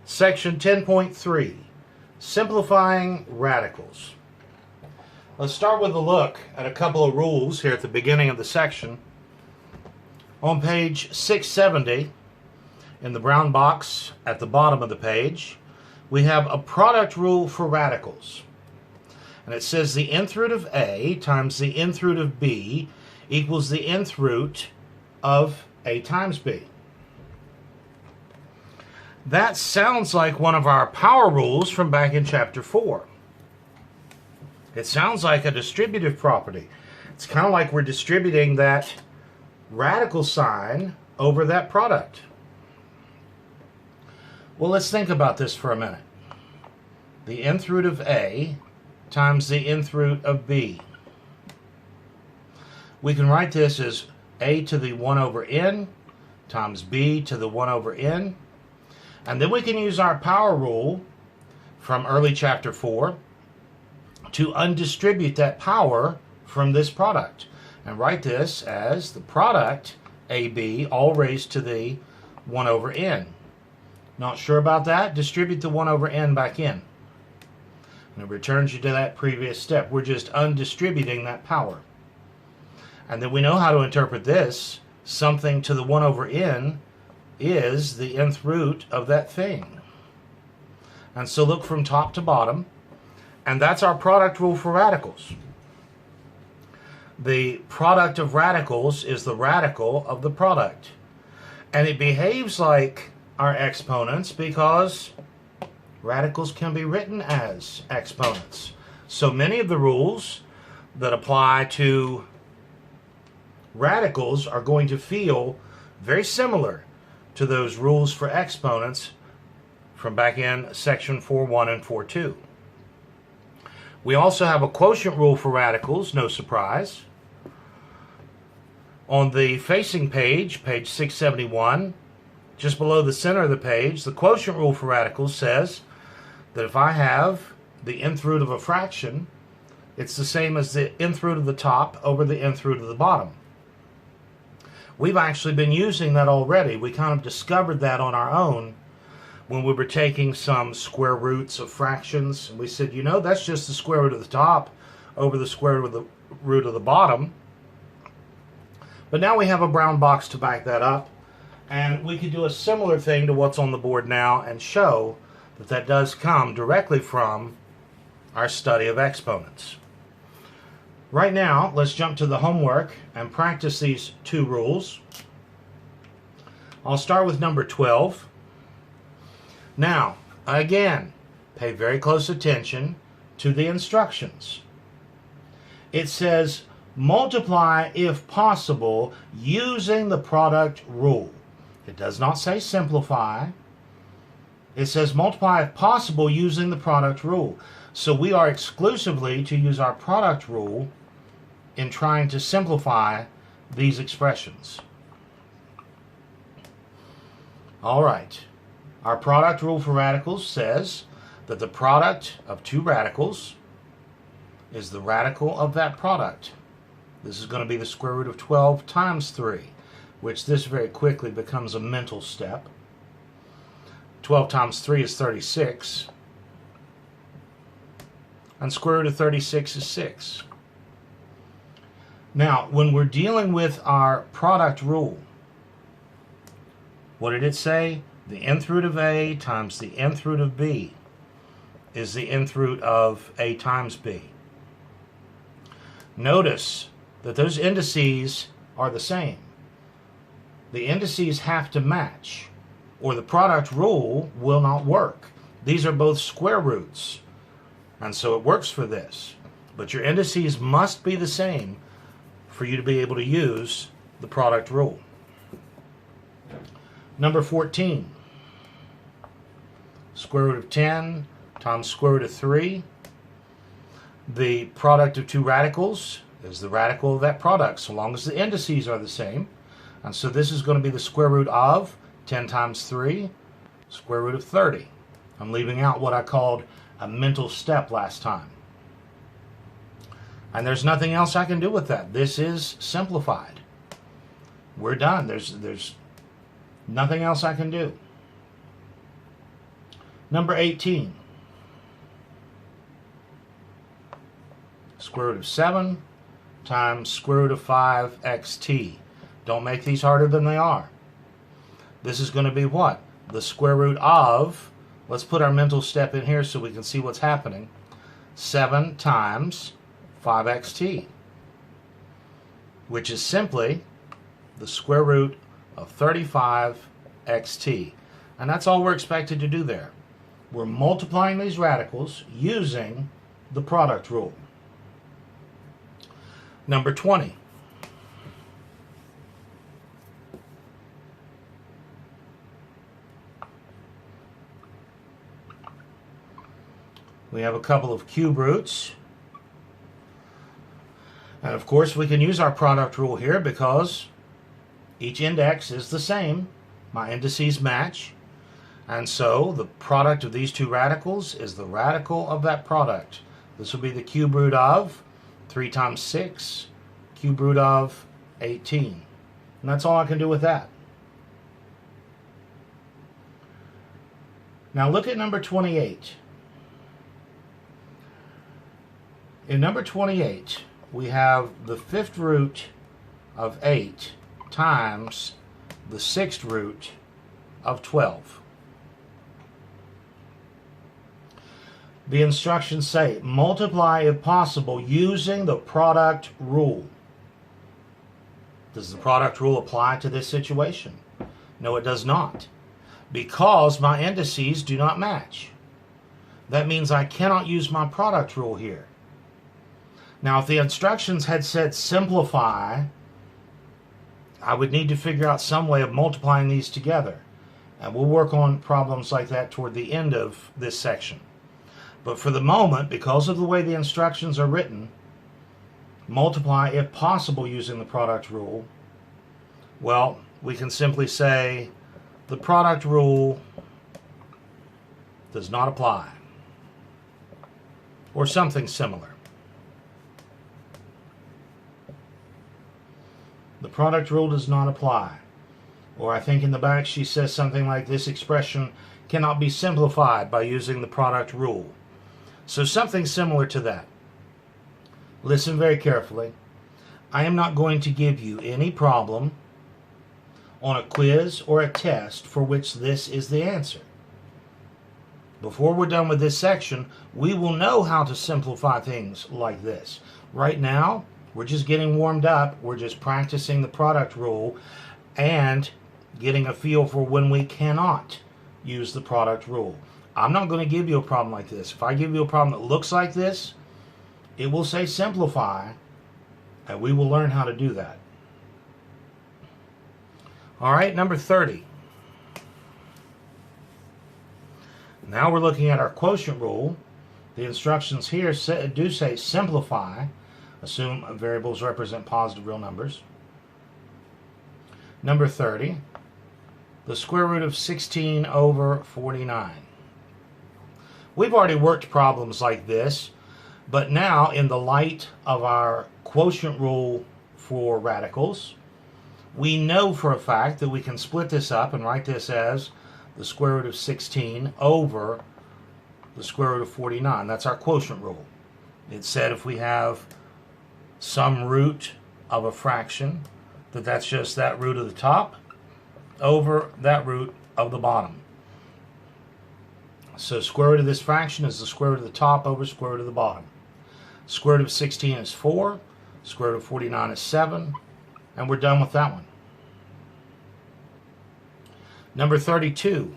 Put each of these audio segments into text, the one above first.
Section 10.3, Simplifying Radicals. Let's start with a look at a couple of rules here at the beginning of the section. On page 670, in the brown box at the bottom of the page, we have a product rule for radicals. And it says the nth root of A times the nth root of B equals the nth root of A times B. That sounds like one of our power rules from back in chapter 4. It sounds like a distributive property. It's kind of like we're distributing that radical sign over that product. Well, let's think about this for a minute. The nth root of A times the nth root of B. We can write this as A to the 1 over n times B to the 1 over n. And then we can use our power rule from early chapter 4 to undistribute that power from this product. And write this as the product AB all raised to the 1 over n. Not sure about that? Distribute the 1 over n back in. And it returns you to that previous step. We're just undistributing that power. And then we know how to interpret this. Something to the 1 over n is the nth root of that thing. And so look from top to bottom, and that's our product rule for radicals. The product of radicals is the radical of the product. And it behaves like our exponents because radicals can be written as exponents. So many of the rules that apply to radicals are going to feel very similar to those rules for exponents from back in section 4.1 and 4.2. We also have a quotient rule for radicals, no surprise. On the facing page, page 671, just below the center of the page, the quotient rule for radicals says that if I have the nth root of a fraction, it's the same as the nth root of the top over the nth root of the bottom. We've actually been using that already. We kind of discovered that on our own when we were taking some square roots of fractions. And we said, you know, that's just the square root of the top over the square root of the bottom. But now we have a brown box to back that up. And we could do a similar thing to what's on the board now and show that that does come directly from our study of exponents. Right now, let's jump to the homework and practice these two rules. I'll start with number 12. Now, again, pay very close attention to the instructions. It says, multiply if possible using the product rule. It does not say simplify. It says multiply if possible using the product rule. So we are exclusively to use our product rule in trying to simplify these expressions. All right. Our product rule for radicals says that the product of two radicals is the radical of that product. This is going to be the square root of 12 times 3, which this very quickly becomes a mental step. 12 times 3 is 36. And square root of 36 is 6. Now, when we're dealing with our product rule, what did it say? The nth root of A times the nth root of B is the nth root of A times B. Notice that those indices are the same. The indices have to match, or the product rule will not work. These are both square roots, and so it works for this. But your indices must be the same for you to be able to use the product rule. Number 14. Square root of 10 times square root of 3. The product of two radicals is the radical of that product, so long as the indices are the same. And so this is going to be the square root of 10 times 3, square root of 30. I'm leaving out what I called a mental step last time. And there's nothing else I can do with that. This is simplified. We're done. There's nothing else I can do. Number 18. Square root of 7 times square root of 5xt. Don't make these harder than they are. This is going to be what? The square root of, let's put our mental step in here so we can see what's happening, 7 times 5xt, which is simply the square root of 35xt. And that's all we're expected to do there. We're multiplying these radicals using the product rule. Number 20. We have a couple of cube roots. And of course we can use our product rule here because each index is the same. My indices match. And so the product of these two radicals is the radical of that product. This will be the cube root of 3 times 6, cube root of 18. And that's all I can do with that. Now look at number 28. In number 28, we have the 5th root of 8 times the 6th root of 12. The instructions say, multiply if possible using the product rule. Does the product rule apply to this situation? No, it does not, because my indices do not match. That means I cannot use my product rule here. Now, if the instructions had said simplify, I would need to figure out some way of multiplying these together. And we'll work on problems like that toward the end of this section. But for the moment, because of the way the instructions are written, multiply if possible using the product rule, well, we can simply say the product rule does not apply, or something similar. The product rule does not apply. Or I think in the back she says something like, this expression cannot be simplified by using the product rule. So something similar to that. Listen very carefully. I am not going to give you any problem on a quiz or a test for which this is the answer. Before we're done with this section, we will know how to simplify things like this. Right now, we're just getting warmed up. We're just practicing the product rule and getting a feel for when we cannot use the product rule. I'm not going to give you a problem like this. If I give you a problem that looks like this, it will say simplify, and we will learn how to do that. All right, number 30. Now we're looking at our quotient rule. The instructions here do say simplify. Assume variables represent positive real numbers. Number 30, the square root of 16 over 49. We've already worked problems like this, but now in the light of our quotient rule for radicals, we know for a fact that we can split this up and write this as the square root of 16 over the square root of 49. That's our quotient rule. It said if we have some root of a fraction, that's just that root of the top over that root of the bottom. So square root of this fraction is the square root of the top over square root of the bottom. Square root of 16 is 4, square root of 49 is 7, and we're done with that one. Number 32.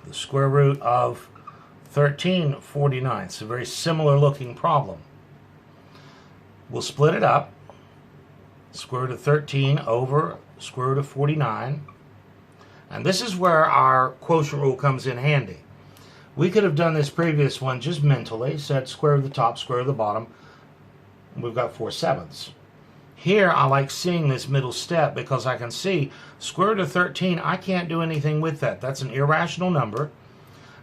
The square root of 13/49. It's a very similar looking problem. We'll split it up. Square root of 13 over square root of 49. And this is where our quotient rule comes in handy. We could have done this previous one just mentally, said square root of the top, square root of the bottom. And we've got 4/7. Here I like seeing this middle step because I can see square root of 13, I can't do anything with that. That's an irrational number,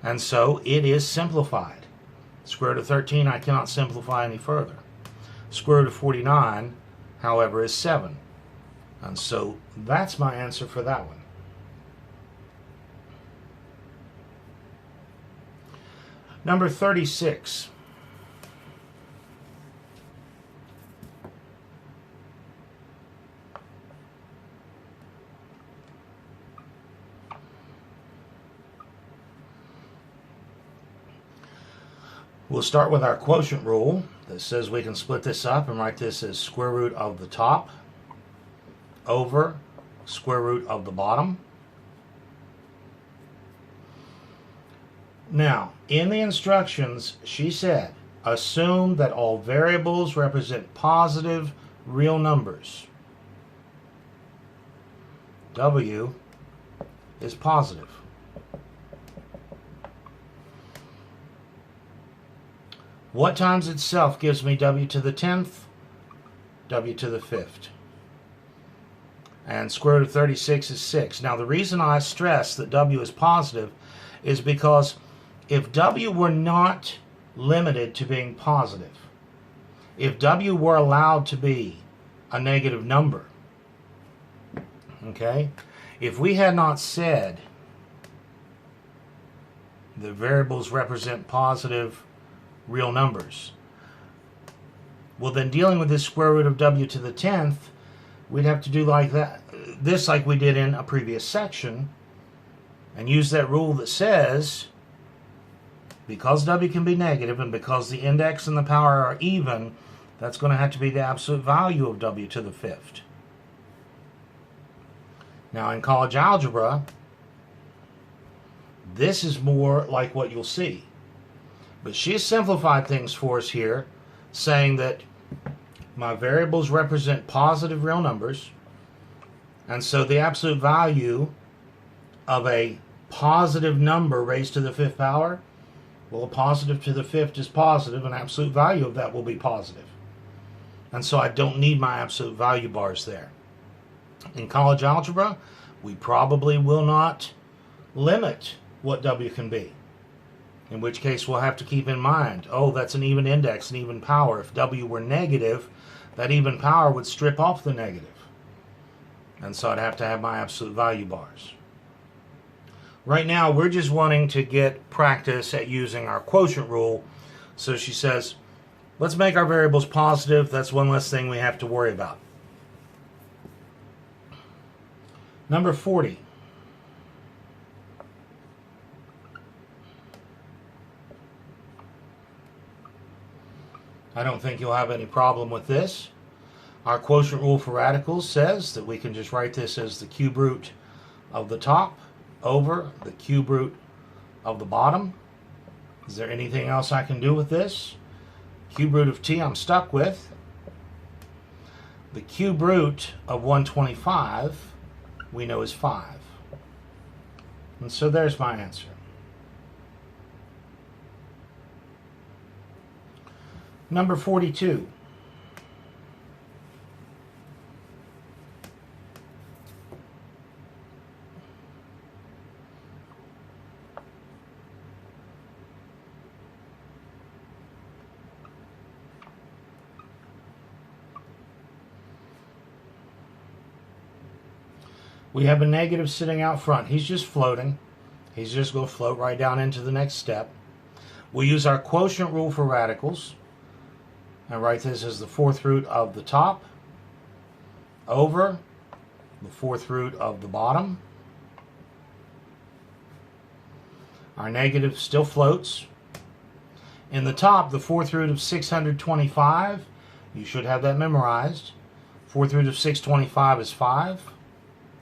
and so it is simplified. Square root of 13 I cannot simplify any further. Square root of 49, however, is 7. And so that's my answer for that one. Number 36. We'll start with our quotient rule that says we can split this up and write this as square root of the top over square root of the bottom. Now, in the instructions, she said, assume that all variables represent positive real numbers. W is positive. What times itself gives me W to the 10th? W to the 5th. And square root of 36 is 6. Now, the reason I stress that W is positive is because if W were not limited to being positive, if W were allowed to be a negative number, okay, if we had not said that variables represent positive real numbers, well, then dealing with this square root of W to the 10th, we'd have to do like we did in a previous section, and use that rule that says because W can be negative and because the index and the power are even, that's going to have to be the absolute value of W to the 5th. Now, in college algebra, this is more like what you'll see. But she has simplified things for us here, saying that my variables represent positive real numbers, and so the absolute value of a positive number raised to the 5th power, well, a positive to the 5th is positive, and absolute value of that will be positive. And so I don't need my absolute value bars there. In college algebra, we probably will not limit what W can be. In which case we'll have to keep in mind, oh, that's an even index, an even power. If W were negative, that even power would strip off the negative. And so I'd have to have my absolute value bars. Right now, we're just wanting to get practice at using our quotient rule. So she says, let's make our variables positive. That's one less thing we have to worry about. Number 40. I don't think you'll have any problem with this. Our quotient rule for radicals says that we can just write this as the cube root of the top over the cube root of the bottom. Is there anything else I can do with this? Cube root of t I'm stuck with. The cube root of 125 we know is 5. And so there's my answer. Number 42. We have a negative sitting out front. He's just floating. He's just going to float right down into the next step. We'll use our quotient rule for radicals. And write this as the 4th root of the top over the 4th root of the bottom. Our negative still floats. In the top, the 4th root of 625, you should have that memorized. 4th root of 625 is 5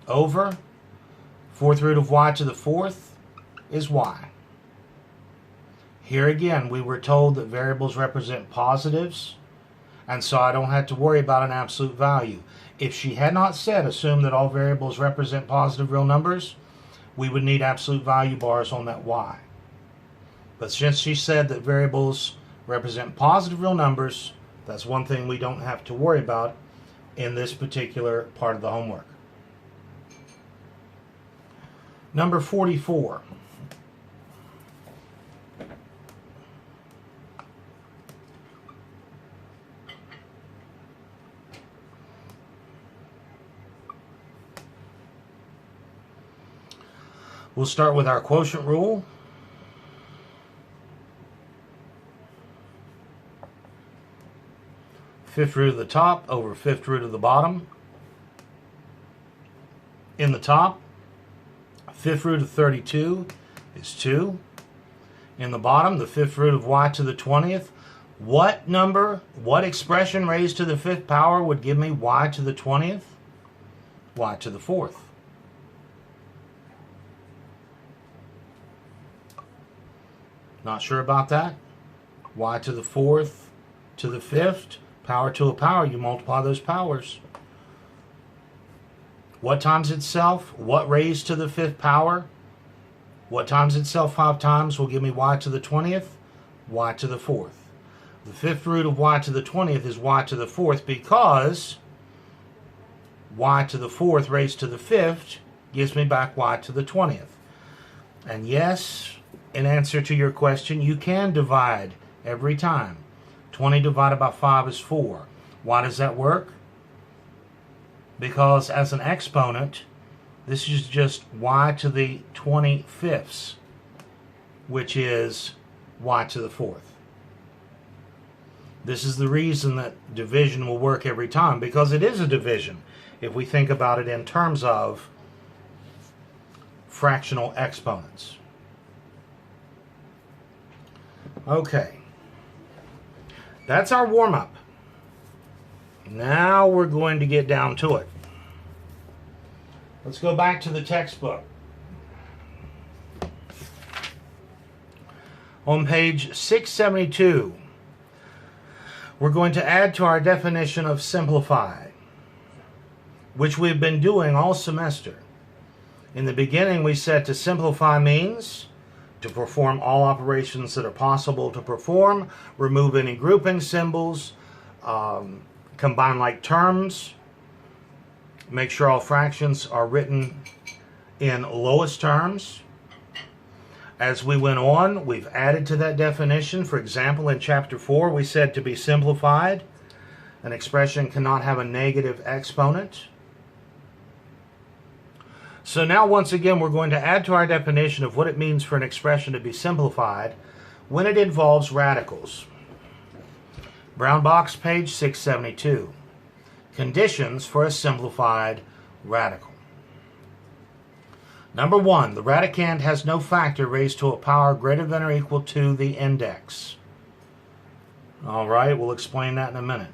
over 4th root of y to the 4th is y. Here again, we were told that variables represent positives, and so I don't have to worry about an absolute value. If she had not said, assume that all variables represent positive real numbers, we would need absolute value bars on that y. But since she said that variables represent positive real numbers, that's one thing we don't have to worry about in this particular part of the homework. Number 44. We'll start with our quotient rule. fifth root of the top over fifth root of the bottom. In the top, fifth root of 32 is 2. In the bottom, the fifth root of y to the 20th. What number, what expression raised to the fifth power would give me y to the 20th? Y to the 4th. Not sure about that? Y to the 4th to the 5th, power to a power, you multiply those powers. What times itself? What raised to the 5th power? What times itself 5 times will give me y to the 20th? Y to the 4th. The fifth root of y to the 20th is y to the 4th because y to the 4th raised to the 5th gives me back y to the 20th. And yes, in answer to your question, you can divide every time. 20 divided by 5 is 4. Why does that work? Because as an exponent, this is just y to the 25ths, which is y to the 4th. This is the reason that division will work every time, because it is a division if we think about it in terms of fractional exponents. Okay, that's our warm-up. Now we're going to get down to it. Let's go back to the textbook. On page 672, we're going to add to our definition of simplify, which we've been doing all semester. In the beginning, we said to simplify means to perform all operations that are possible to perform, remove any grouping symbols, combine like terms, make sure all fractions are written in lowest terms. As we went on, we've added to that definition. For example, in chapter 4, we said to be simplified, an expression cannot have a negative exponent. So now, once again, we're going to add to our definition of what it means for an expression to be simplified when it involves radicals. Brown box, page 672. Conditions for a simplified radical. Number 1, the radicand has no factor raised to a power greater than or equal to the index. All right, we'll explain that in a minute.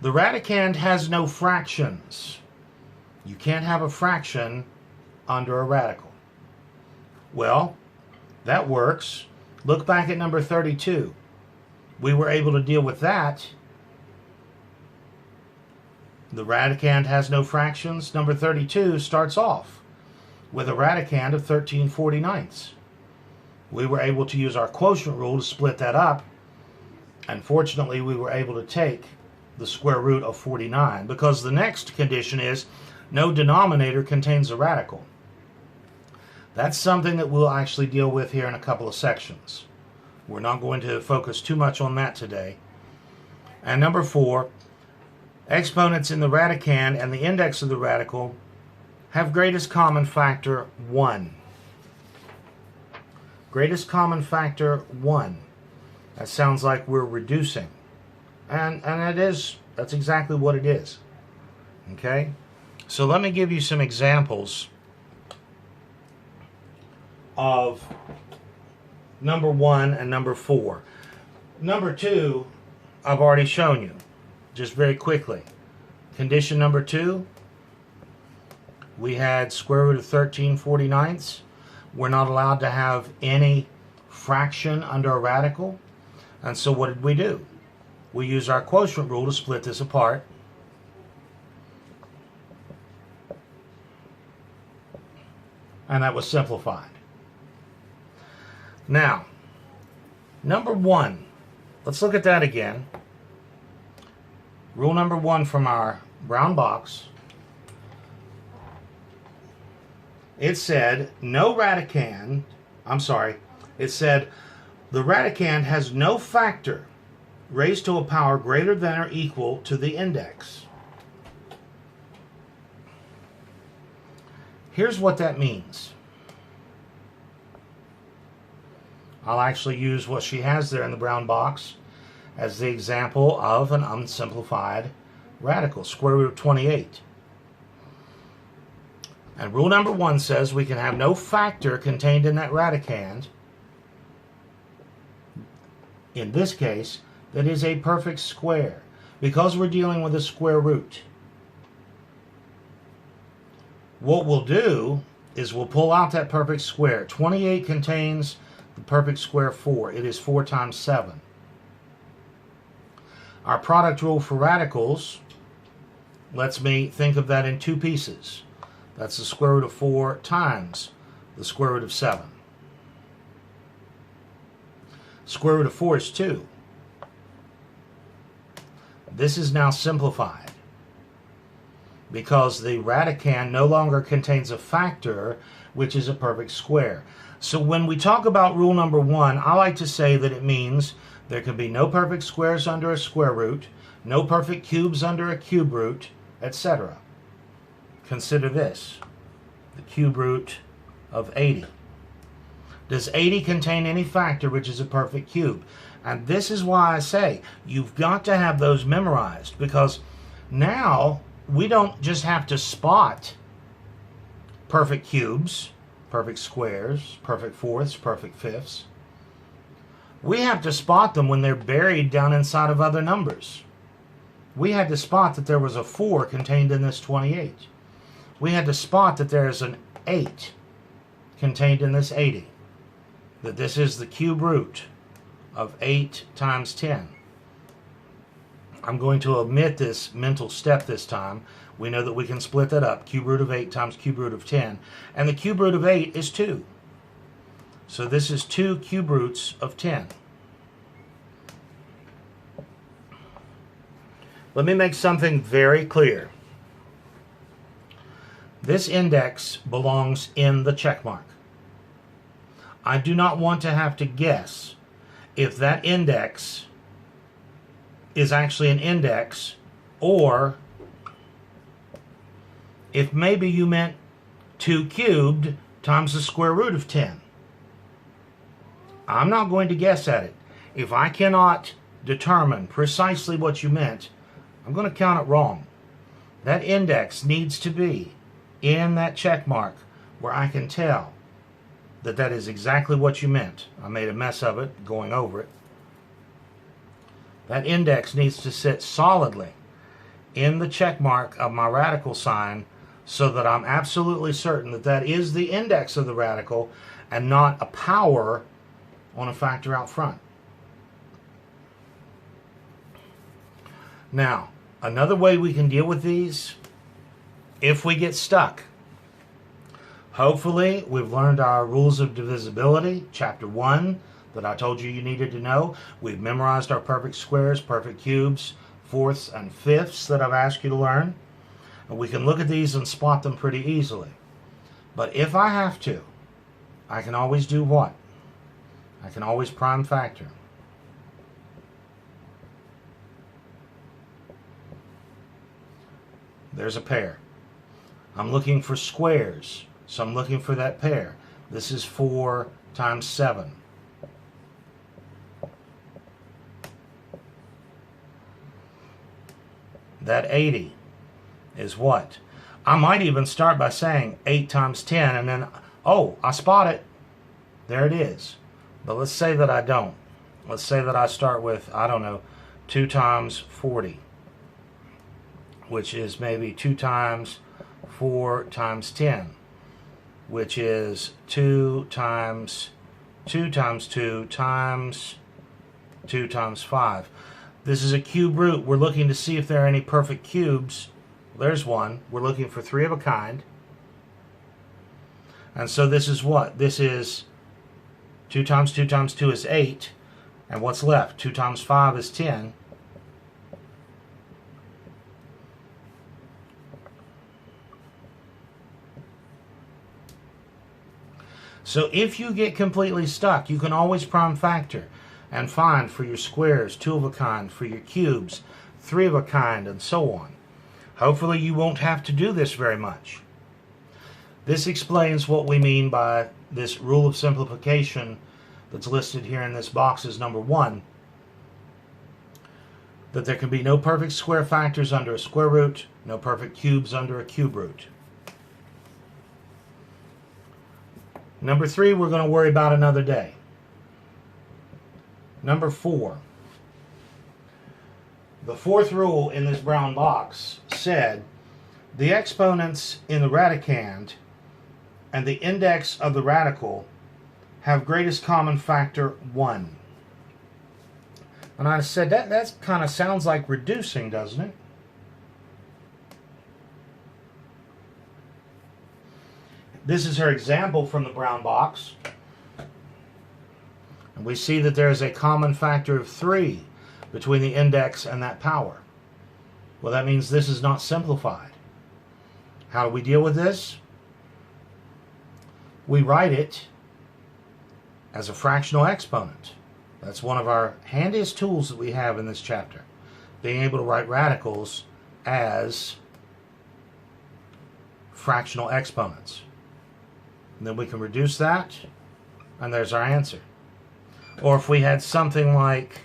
The radicand has no fractions. You can't have a fraction under a radical. Well, that works. Look back at number 32. We were able to deal with that. The radicand has no fractions. Number 32 starts off with a radicand of 13/49. We were able to use our quotient rule to split that up. And fortunately, we were able to take the square root of 49, because the next condition is no denominator contains a radical. That's something that we'll actually deal with here in a couple of sections. We're not going to focus too much on that today. And number 4, exponents in the radicand and the index of the radical have greatest common factor 1. Greatest common factor 1. That sounds like we're reducing. And it is. That's exactly what it is. Okay? So let me give you some examples of number 1 and number 4. Number 2, I've already shown you, just very quickly. Condition number 2, we had square root of 13/49. We're not allowed to have any fraction under a radical. And so what did we do? We used our quotient rule to split this apart. And that was simplified. Now, number 1. Let's look at that again. Rule number 1 from our brown box. It said no radicand, it said the radicand has no factor raised to a power greater than or equal to the index. Here's what that means. I'll actually use what she has there in the brown box, as the example of an unsimplified radical, square root of 28. And rule number 1 says we can have no factor contained in that radicand, in this case, that is a perfect square, because we're dealing with a square root. What we'll do is we'll pull out that perfect square. 28 contains the perfect square 4. It is 4 times 7. Our product rule for radicals lets me think of that in 2 pieces. That's the square root of 4 times the square root of 7. Square root of 4 is 2. This is now simplified because the radicand no longer contains a factor, which is a perfect square. So when we talk about rule number 1, I like to say that it means there can be no perfect squares under a square root, no perfect cubes under a cube root, etc. Consider this, the cube root of 80. Does 80 contain any factor which is a perfect cube? And this is why I say you've got to have those memorized, because now we don't just have to spot perfect cubes, perfect squares, perfect fourths, perfect fifths. We have to spot them when they're buried down inside of other numbers. We had to spot that there was a 4 contained in this 28. We had to spot that there is an 8 contained in this 80. That this is the cube root of 8 times 10. I'm going to omit this mental step this time. We know that we can split that up. Cube root of 8 times cube root of 10. And the cube root of 8 is 2. So this is 2 cube roots of 10. Let me make something very clear. This index belongs in the check mark. I do not want to have to guess if that index is actually an index, or if maybe you meant 2 cubed times the square root of 10. I'm not going to guess at it. If I cannot determine precisely what you meant, I'm going to count it wrong. That index needs to be in that check mark where I can tell that that is exactly what you meant. I made a mess of it going over it. That index needs to sit solidly in the check mark of my radical sign so that I'm absolutely certain that that is the index of the radical and not a power on a factor out front. Now, another way we can deal with these, if we get stuck, hopefully we've learned our rules of divisibility, chapter 1, that I told you needed to know. We've memorized our perfect squares, perfect cubes, fourths, and fifths that I've asked you to learn. And we can look at these and spot them pretty easily. But if I have to, I can always do what? I can always prime factor. There's a pair. I'm looking for squares, so I'm looking for that pair. This is 4 times 7. That 80 is what? I might even start by saying 8 times 10 and then, oh, I spot it. There it is. But let's say that I don't. Let's say that I start with, I don't know, 2 times 40, which is maybe 2 times 4 times 10, which is 2 times 2 times 2 times 2 times 5. This is a cube root. We're looking to see if there are any perfect cubes. There's one. We're looking for 3 of a kind. And so this is what? This is 2 times 2 times 2 is 8. And what's left? 2 times 5 is 10. So if you get completely stuck, you can always prime factor and find for your squares 2 of a kind, for your cubes 3 of a kind, and so on. Hopefully you won't have to do this very much. This explains what we mean by this rule of simplification that's listed here in this box as number 1. that there can be no perfect square factors under a square root, no perfect cubes under a cube root. Number 3, we're going to worry about another day. Number 4. The fourth rule in this brown box said the exponents in the radicand and the index of the radical have greatest common factor 1. And I said that kind of sounds like reducing, doesn't it? This is her example from the brown box. And we see that there is a common factor of 3 between the index and that power. Well, that means this is not simplified. How do we deal with this? We write it as a fractional exponent. That's one of our handiest tools that we have in this chapter. Being able to write radicals as fractional exponents. And then we can reduce that, and there's our answer. Or if we had something like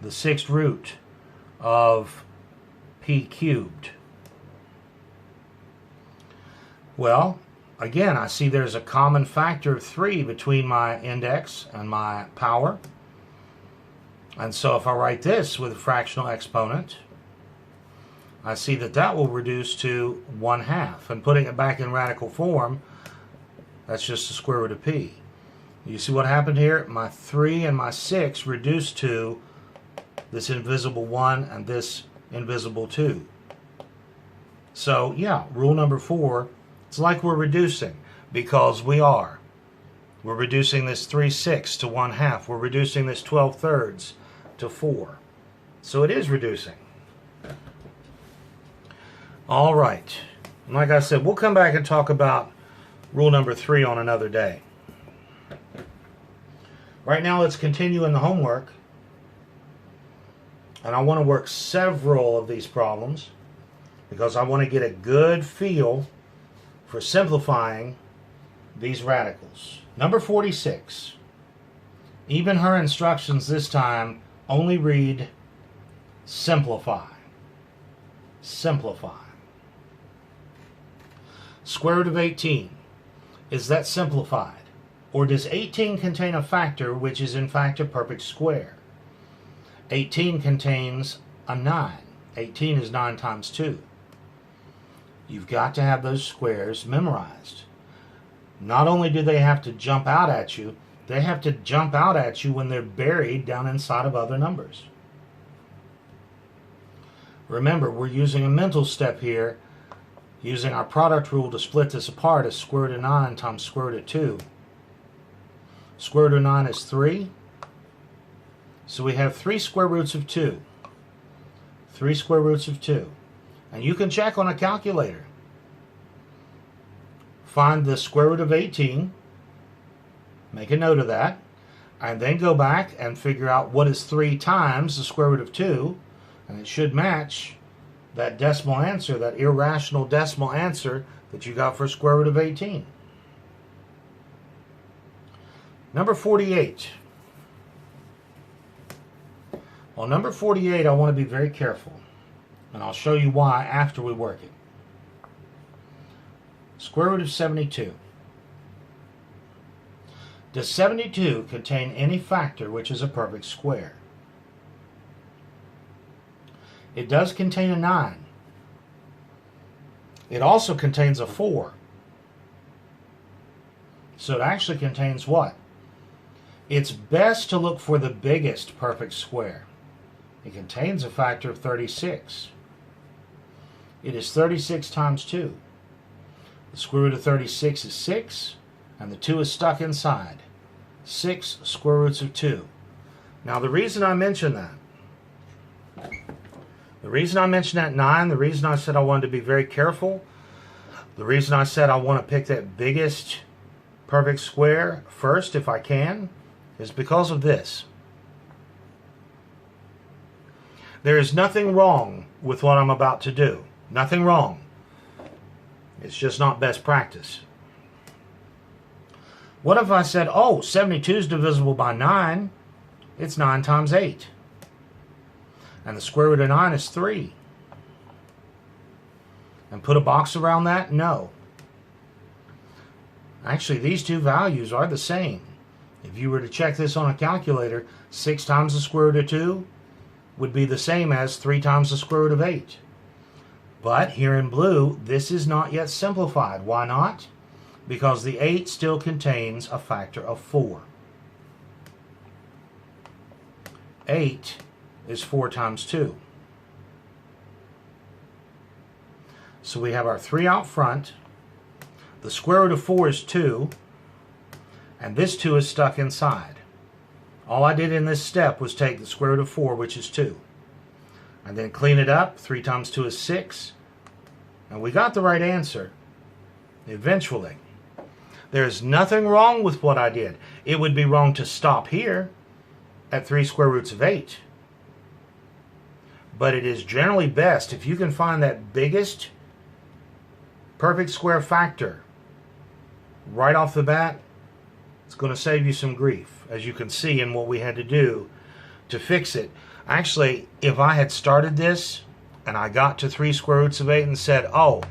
the 6th root of p cubed. Well, again, I see there's a common factor of 3 between my index and my power. And so if I write this with a fractional exponent, I see that that will reduce to 1/2. And putting it back in radical form, that's just the square root of p. You see what happened here? My 3 and my 6 reduced to this invisible 1 and this invisible 2. So yeah, rule number 4, it's like we're reducing, because we are. We're reducing this 3/6 to 1/2. We're reducing this 12/3 to 4. So it is reducing. All right. And like I said, we'll come back and talk about rule number 3 on another day. Right now, let's continue in the homework. And I want to work several of these problems because I want to get a good feel for simplifying these radicals. Number 46. Even her instructions this time only read simplify. Simplify. Square root of 18. Is that simplified? Or does 18 contain a factor which is in fact a perfect square? 18 contains a 9. 18 is 9 times 2. You've got to have those squares memorized. Not only do they have to jump out at you, they have to jump out at you when they're buried down inside of other numbers. Remember, we're using a mental step here, using our product rule to split this apart as square root of 9 times square root of 2. Square root of 9 is 3. So we have 3 square roots of 2. 3 square roots of 2. And you can check on a calculator. Find the square root of 18. Make a note of that. And then go back and figure out what is 3 times the square root of 2. And it should match that decimal answer, that irrational decimal answer that you got for square root of 18. Number 48. Well, number 48, I want to be very careful. And I'll show you why after we work it. Square root of 72. Does 72 contain any factor which is a perfect square? It does contain a 9. It also contains a 4. So it actually contains what? It's best to look for the biggest perfect square. It contains a factor of 36. It is 36 times 2. The square root of 36 is 6, and the 2 is stuck inside. 6 square roots of 2. Now the reason I mention that, the reason I mentioned that 9, the reason I said I wanted to be very careful, the reason I said I want to pick that biggest perfect square first if I can, is because of this. There is nothing wrong with what I'm about to do. Nothing wrong. It's just not best practice. What if I said, oh, 72 is divisible by 9? It's 9 times 8. And the square root of 9 is 3. And put a box around that? No. Actually, these two values are the same. If you were to check this on a calculator, 6 times the square root of 2 would be the same as 3 times the square root of 8. But here in blue, this is not yet simplified. Why not? Because the 8 still contains a factor of 4. 8 is 4 times 2. So we have our 3 out front. The square root of 4 is 2. And this 2 is stuck inside. All I did in this step was take the square root of 4, which is 2. And then clean it up. 3 times 2 is 6. And we got the right answer eventually. There's nothing wrong with what I did. It would be wrong to stop here at 3 square roots of 8. But it is generally best if you can find that biggest perfect square factor right off the bat. It's going to save you some grief, as you can see in what we had to do to fix it. Actually, if I had started this and I got to 3 square roots of 8 and said, oh,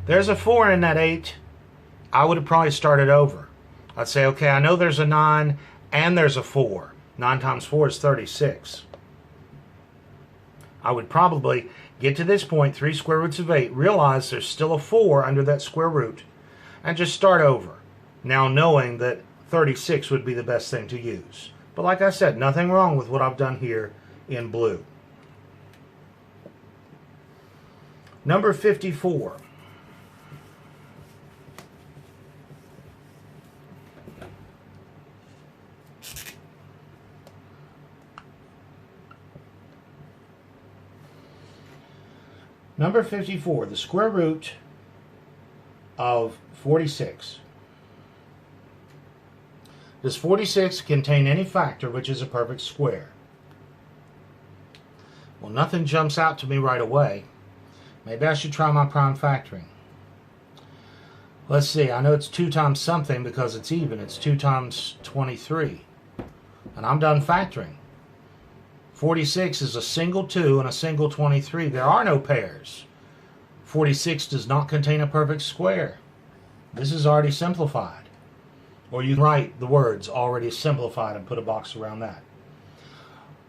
there's a 4 in that 8, I would have probably started over. I'd say, okay, I know there's a 9 and there's a 4. 9 times 4 is 36. I would probably get to this point, 3 square roots of 8, realize there's still a 4 under that square root, and just start over. Now knowing that 36 would be the best thing to use. But like I said, nothing wrong with what I've done here in blue. Number 54. Number 54, the square root of 46. Does 46 contain any factor which is a perfect square? Well, nothing jumps out to me right away. Maybe I should try my prime factoring. Let's see, I know it's 2 times something because it's even. It's 2 times 23. And I'm done factoring. 46 is a single 2 and a single 23. There are no pairs. 46 does not contain a perfect square. This is already simplified. Or you can write the words already simplified and put a box around that.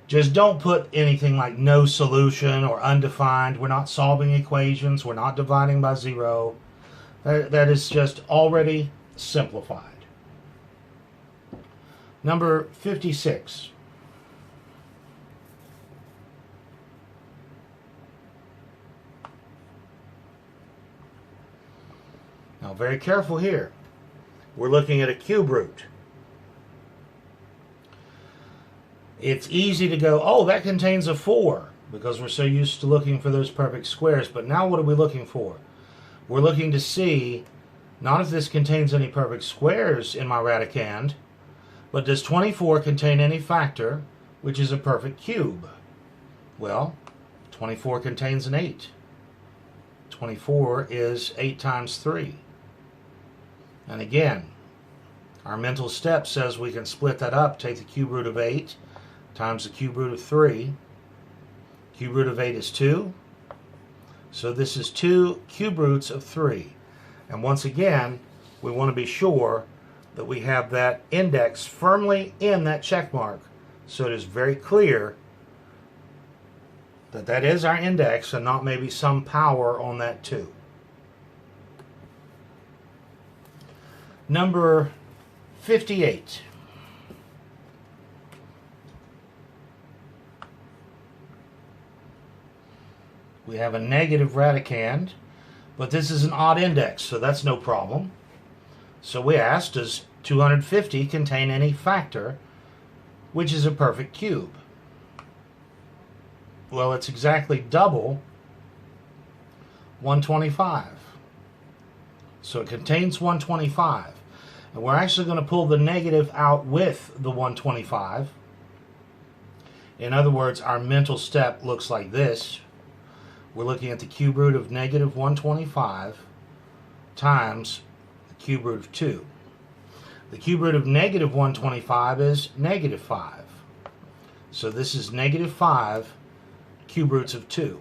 Just don't put anything like no solution or undefined. We're not solving equations. We're not dividing by 0. That is just already simplified. Number 56. Now, very careful here. We're looking at a cube root. It's easy to go, oh, that contains a 4, because we're so used to looking for those perfect squares. But now what are we looking for? We're looking to see, not if this contains any perfect squares in my radicand, but does 24 contain any factor which is a perfect cube? Well, 24 contains an 8. 24 is 8 times 3. And again, our mental step says we can split that up, take the cube root of 8 times the cube root of 3. Cube root of 8 is 2. So this is 2 cube roots of 3. And once again, we want to be sure that we have that index firmly in that check mark, so it is very clear that that is our index and not maybe some power on that 2. Number 58. We have a negative radicand, but this is an odd index, so that's no problem. So we asked, does 250 contain any factor which is a perfect cube? Well, it's exactly double 125. So it contains 125. And we're actually going to pull the negative out with the 125. In other words, our mental step looks like this. We're looking at the cube root of negative 125 times the cube root of 2. The cube root of negative 125 is negative 5. So this is negative 5 cube roots of 2.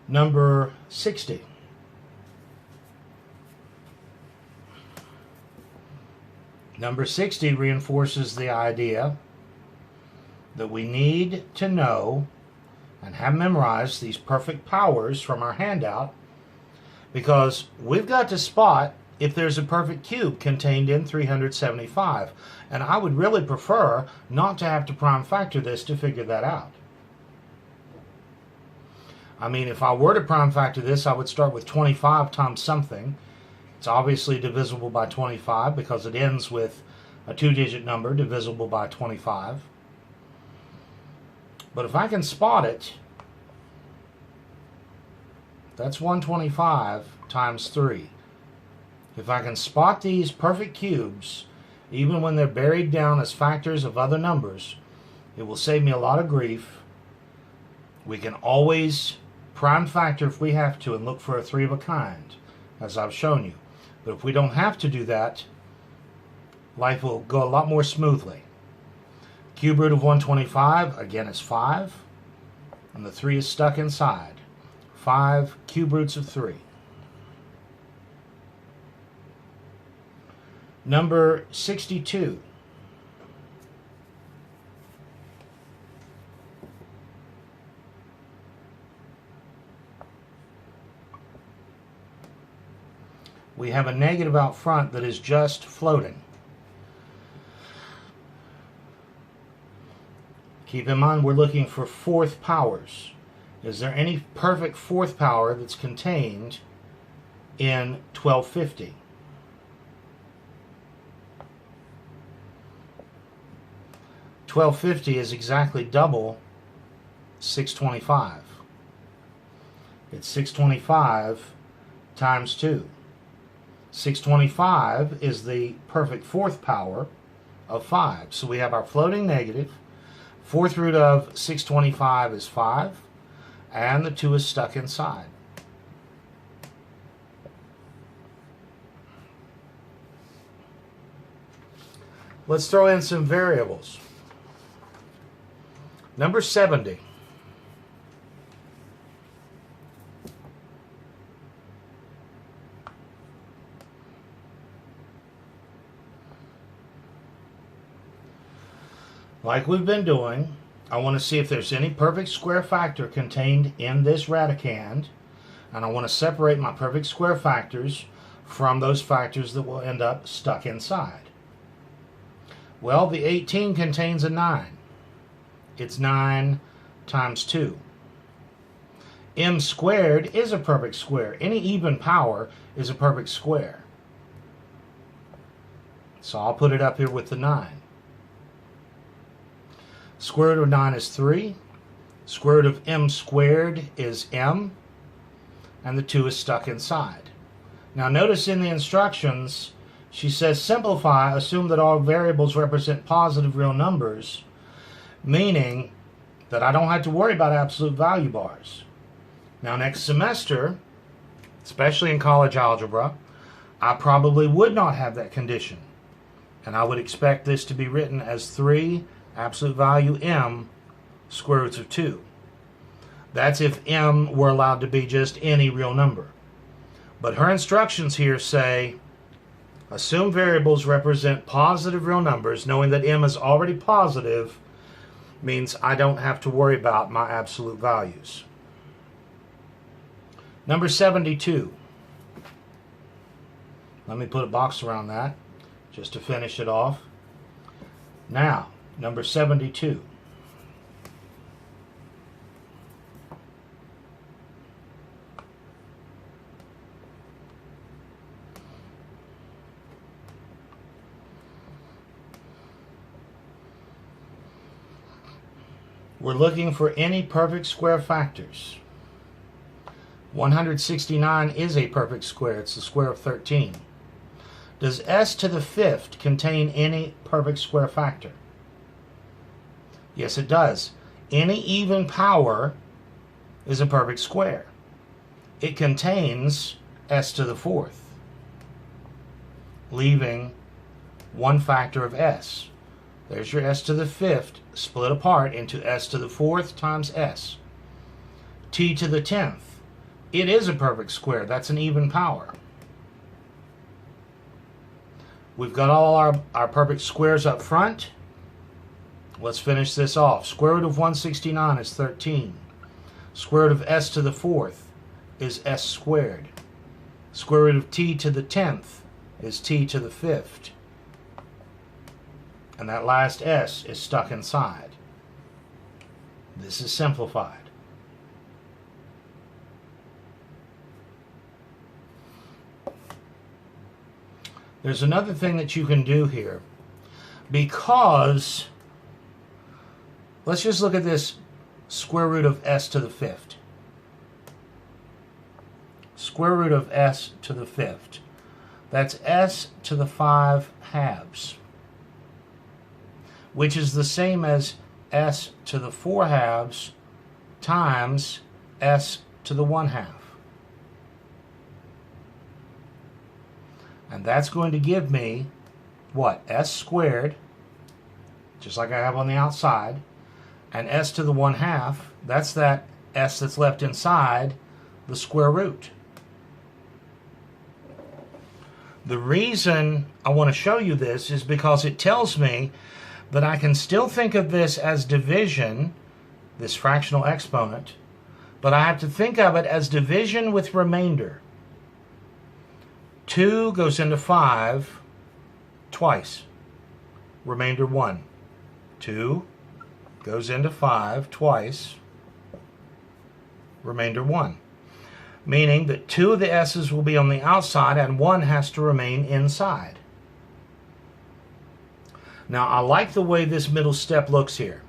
Number 60. Number 60 reinforces the idea that we need to know and have memorized these perfect powers from our handout, because we've got to spot if there's a perfect cube contained in 375. And I would really prefer not to have to prime factor this to figure that out. I mean, if I were to prime factor this, I would start with 25 times something. It's obviously divisible by 25 because it ends with a 2-digit number divisible by 25. But if I can spot it, that's 125 times 3. If I can spot these perfect cubes, even when they're buried down as factors of other numbers, it will save me a lot of grief. We can always prime factor if we have to and look for a 3 of a kind, as I've shown you. But if we don't have to do that, life will go a lot more smoothly. Cube root of 125, again, is 5, and the 3 is stuck inside. 5 cube roots of 3. Number 62. We have a negative out front that is just floating. Keep in mind we're looking for fourth powers. Is there any perfect fourth power that's contained in 1250? $12.50 is exactly double 625. It's 625 times 2. 625 is the perfect fourth power of 5. So we have our floating negative. Fourth root of 625 is 5, and the 2 is stuck inside. Let's throw in some variables. Number 70. Like we've been doing, I want to see if there's any perfect square factor contained in this radicand, and I want to separate my perfect square factors from those factors that will end up stuck inside. Well, the 18 contains a 9. It's 9 times 2. M squared is a perfect square. Any even power is a perfect square. So I'll put it up here with the 9. Square root of 9 is 3. Square root of m squared is m. And the 2 is stuck inside. Now notice in the instructions, she says simplify, assume that all variables represent positive real numbers, meaning that I don't have to worry about absolute value bars. Now next semester, especially in college algebra, I probably would not have that condition. And I would expect this to be written as 3 absolute value m square roots of 2. That's if m were allowed to be just any real number. But her instructions here say assume variables represent positive real numbers, knowing that m is already positive means I don't have to worry about my absolute values. Number 72. Let me put a box around that just to finish it off. Now, number 72. We're looking for any perfect square factors. 169 is a perfect square. It's the square of 13. Does s to the fifth contain any perfect square factor? Yes, it does. Any even power is a perfect square. It contains s to the fourth, leaving one factor of s. There's your s to the fifth split apart into s to the fourth times s. T to the 10th. It is a perfect square. That's an even power. We've got all our perfect squares up front. Let's finish this off. Square root of 169 is 13. Square root of s to the fourth is s squared. Square root of t to the 10th is t to the fifth. And that last s is stuck inside. This is simplified. There's another thing that you can do here. Because, let's just look at this square root of s to the fifth. Square root of s to the fifth. That's s to the 5 halves, which is the same as s to the 4 halves times s to the 1 half. And that's going to give me, what? S squared, just like I have on the outside, and s to the 1 half, that's that s that's left inside the square root. The reason I want to show you this is because it tells me that I can still think of this as division, this fractional exponent, but I have to think of it as division with remainder. 2 goes into 5 twice. Remainder 1. 2 goes into 5 twice. Remainder 1. Meaning that 2 of the s's will be on the outside and 1 has to remain inside. Now, I like the way this middle step looks here,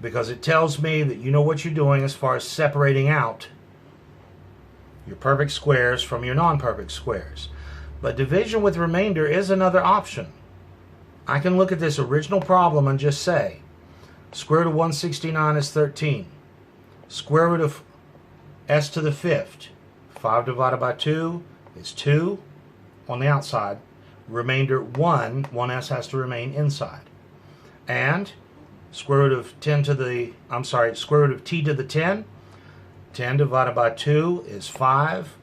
because it tells me that you know what you're doing as far as separating out your perfect squares from your non-perfect squares. But division with remainder is another option. I can look at this original problem and just say, square root of 169 is 13. Square root of s to the fifth, 5 divided by 2 is 2 on the outside. Remainder 1, 1s has to remain inside. And square root of square root of t to the 10, 10 divided by 2 is 5.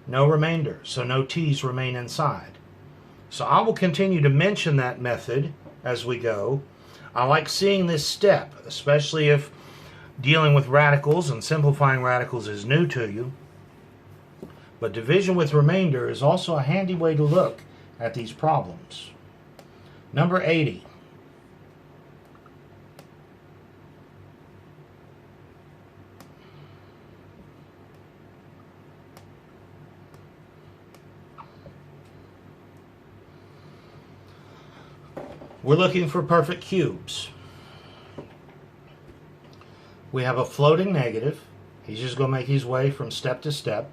No remainder, so no t's remain inside. So I will continue to mention that method as we go. I like seeing this step, especially if dealing with radicals and simplifying radicals is new to you. But division with remainder is also a handy way to look at these problems. Number 80. We're looking for perfect cubes. We have a floating negative. He's just going to make his way from step to step.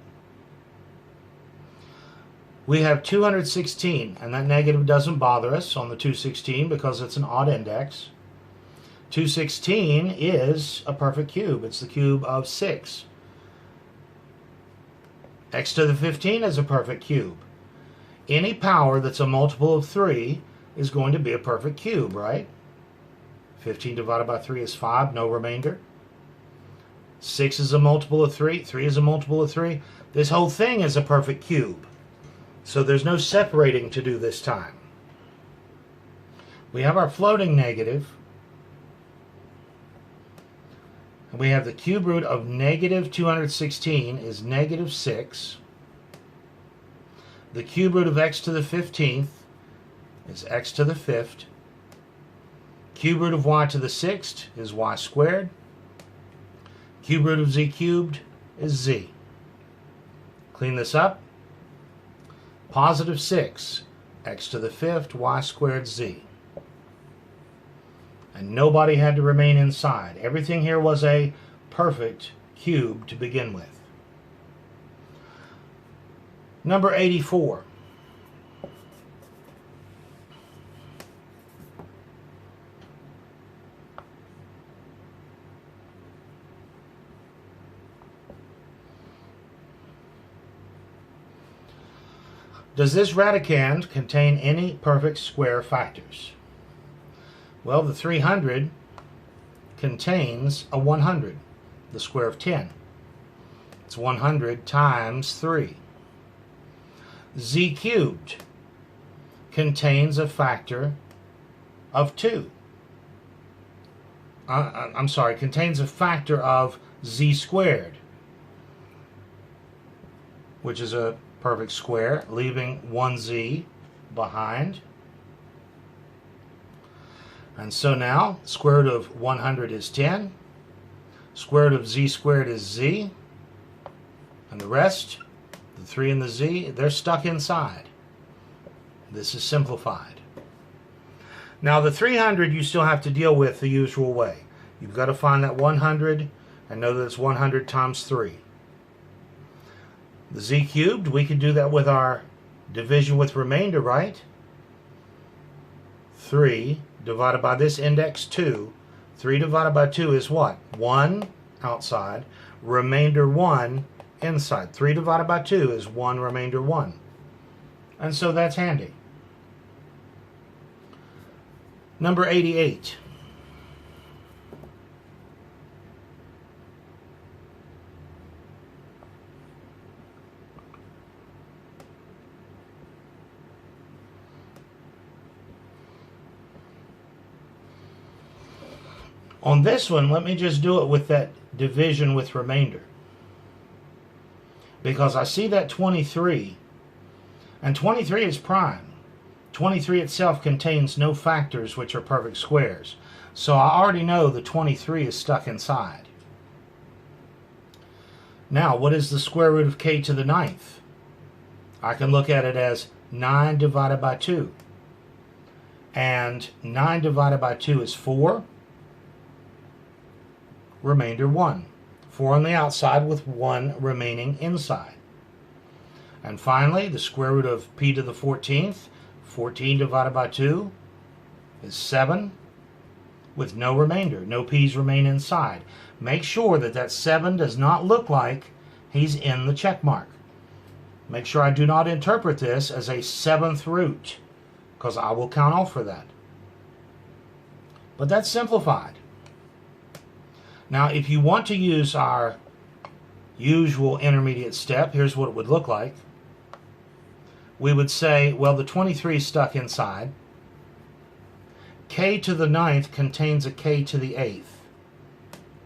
We have 216, and that negative doesn't bother us on the 216 because it's an odd index. 216 is a perfect cube. It's the cube of 6. X to the 15 is a perfect cube. Any power that's a multiple of 3 is going to be a perfect cube, right? 15 divided by 3 is 5, no remainder. 6 is a multiple of 3, 3 is a multiple of 3. This whole thing is a perfect cube. So there's no separating to do this time. We have our floating negative. And we have the cube root of negative 216 is negative 6. The cube root of x to the 15th is x to the 5th. Cube root of y to the 6th is y squared. Cube root of z cubed is z. Clean this up. Positive 6, x to the 5th, y squared z. And nobody had to remain inside. Everything here was a perfect cube to begin with. Number 84. Does this radicand contain any perfect square factors? Well, the 300 contains a 100, the square of 10. It's 100 times 3. Z cubed contains a factor of 2. Contains a factor of z squared, which is a perfect square, leaving 1z behind. And so now, square root of 100 is 10. Square root of z squared is z. And the rest, the 3 and the z, they're stuck inside. This is simplified. Now the 300 you still have to deal with the usual way. You've got to find that 100 and know that it's 100 times 3. The z cubed, we could do that with our division with remainder, right? 3 divided by this index 2. 3 divided by 2 is what? 1 outside, remainder 1 inside. 3 divided by 2 is 1, remainder 1. And so that's handy. Number 88. On this one, let me just do it with that division with remainder. Because I see that 23, and 23 is prime. 23 itself contains no factors which are perfect squares. So I already know the 23 is stuck inside. Now, what is the square root of k to the 9th? I can look at it as 9 divided by 2. And 9 divided by 2 is 4. Remainder 1. 4 on the outside with 1 remaining inside. And finally, the square root of p to the 14th. 14 divided by 2 is 7 with no remainder. No p's remain inside. Make sure that that 7 does not look like he's in the check mark. Make sure I do not interpret this as a 7th root, because I will count off for that. But that's simplified. Now, if you want to use our usual intermediate step, here's what it would look like. We would say, well, the 23 is stuck inside. K to the 9th contains a k to the 8th,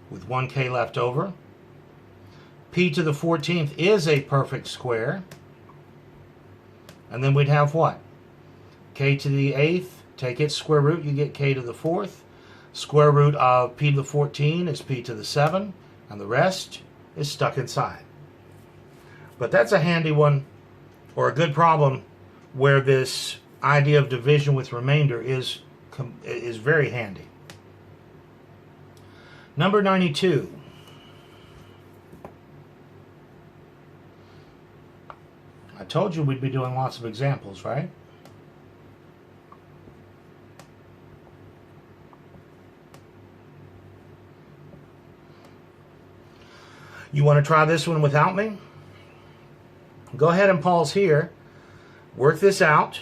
with 1 k left over. P to the 14th is a perfect square. And then we'd have what? K to the 8th, take its square root, you get k to the 4th. Square root of p to the 14 is p to the 7, and the rest is stuck inside. But that's a handy one, or a good problem, where this idea of division with remainder is very handy. Number 92. I told you we'd be doing lots of examples, right? You want to try this one without me? Go ahead and pause here, work this out,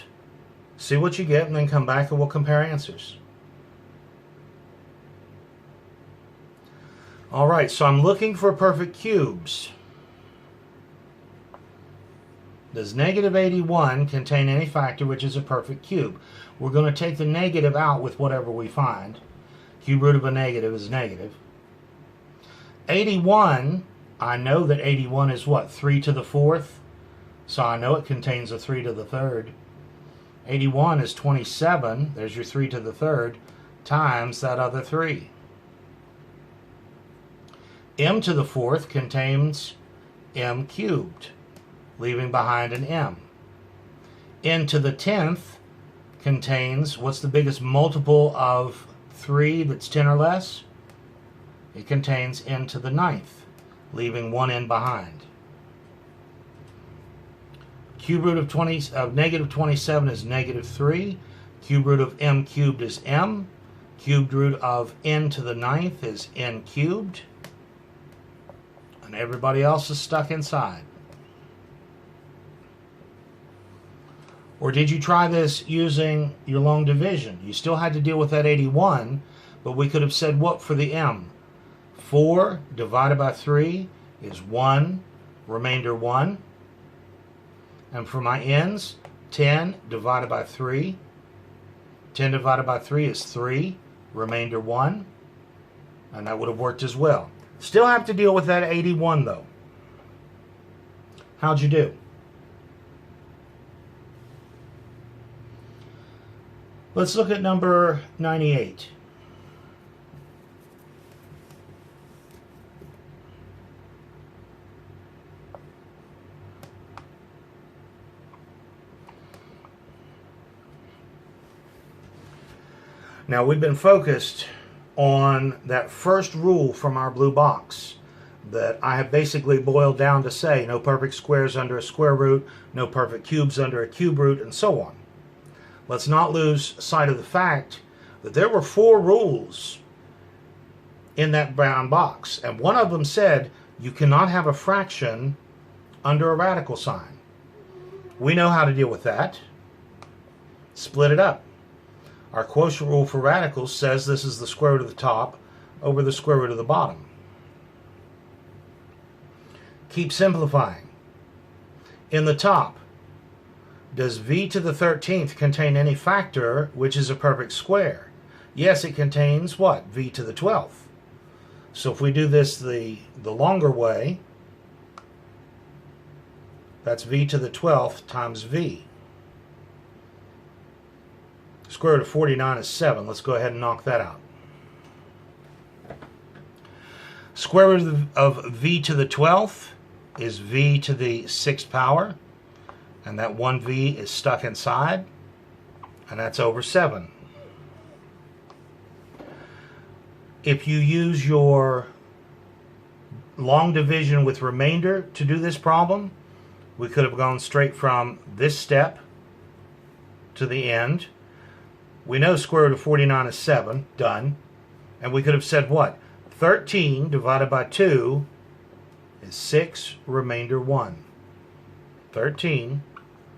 see what you get, and then come back and we'll compare answers. Alright, so I'm looking for perfect cubes. Does negative 81 contain any factor which is a perfect cube? We're going to take the negative out with whatever we find. Cube root of a negative is negative. 81, I know that 81 is what? 3 to the 4th? So I know it contains a 3 to the 3rd. 81 is 27, there's your 3 to the 3rd, times that other 3. M to the 4th contains m cubed, leaving behind an m. N to the 10th contains, what's the biggest multiple of 3 that's 10 or less? It contains n to the 9th, leaving one n behind. Cube root of negative 27 is negative 3. Cube root of m cubed is m. Cubed root of n to the 9th is n cubed. And everybody else is stuck inside. Or did you try this using your long division? You still had to deal with that 81, but we could have said what for the m? 4 divided by 3 is 1, remainder 1. And for my n's, 10 divided by 3. 10 divided by 3 is 3, remainder 1. And that would have worked as well. Still have to deal with that 81 though. How'd you do? Let's look at number 98. Now we've been focused on that first rule from our blue box that I have basically boiled down to say no perfect squares under a square root, no perfect cubes under a cube root, and so on. Let's not lose sight of the fact that there were 4 rules in that brown box, and one of them said you cannot have a fraction under a radical sign. We know how to deal with that. Split it up. Our quotient rule for radicals says this is the square root of the top over the square root of the bottom. Keep simplifying. In the top, does v to the 13th contain any factor which is a perfect square? Yes, it contains what? V to the 12th. So if we do this the longer way, that's v to the 12th times v. Square root of 49 is 7. Let's go ahead and knock that out. Square root of v to the 12th is v to the 6th power. And that 1v is stuck inside. And that's over 7. If you use your long division with remainder to do this problem, we could have gone straight from this step to the end. We know square root of 49 is 7. Done. And we could have said what? 13 divided by 2 is 6, remainder 1. 13